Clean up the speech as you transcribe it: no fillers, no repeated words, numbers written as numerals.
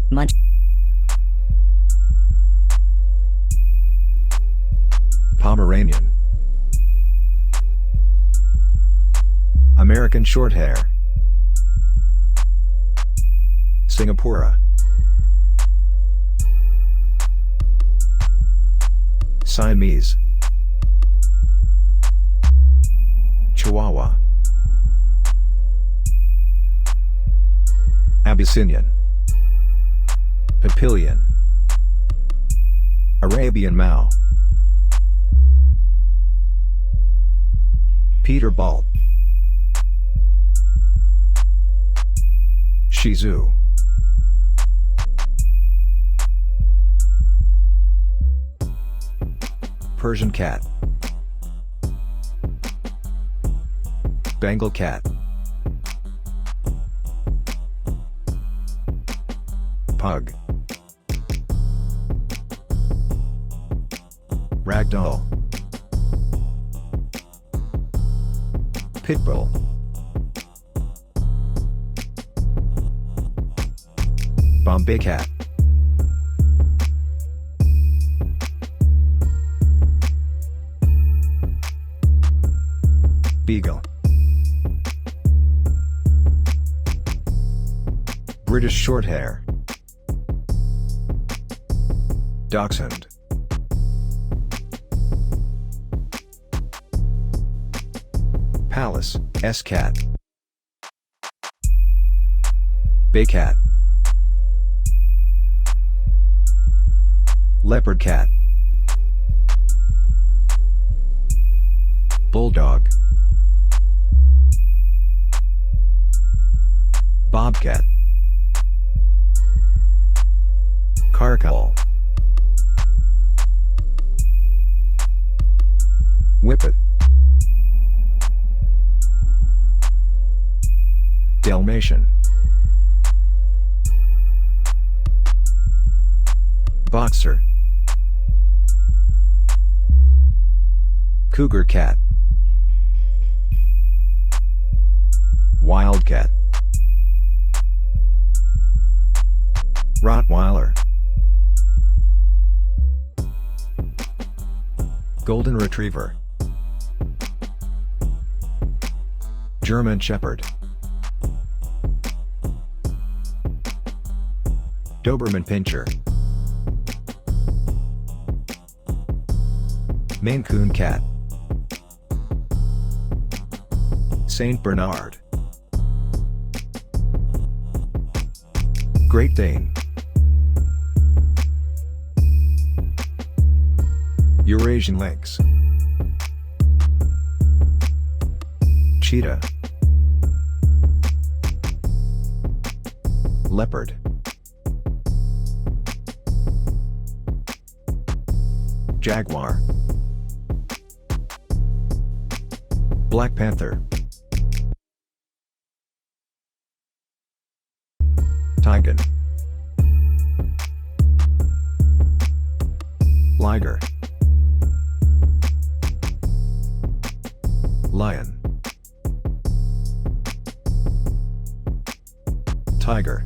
Munch. Pomeranian. American Shorthair. Singapura. Siamese. Chihuahua. Abyssinian. Papillion. Arabian Mau. Peterbilt. Shih Tzu. Persian cat. Bengal cat. Pug. Ragdoll. Pitbull. Bombay cat. Beagle. British Shorthair. Dachshund. Palace, S-cat. Bay cat. Leopard cat. Bulldog. Bobcat. Caracal. Whippet. Dalmatian. Boxer. Cougar cat. Wildcat. Rottweiler. Golden Retriever. German Shepherd. Doberman Pinscher. Maine Coon cat. Saint Bernard. Great Dane. Eurasian Lynx. Cheetah. Leopard. Jaguar. Black Panther. Tiger. Liger. Lion. Tiger.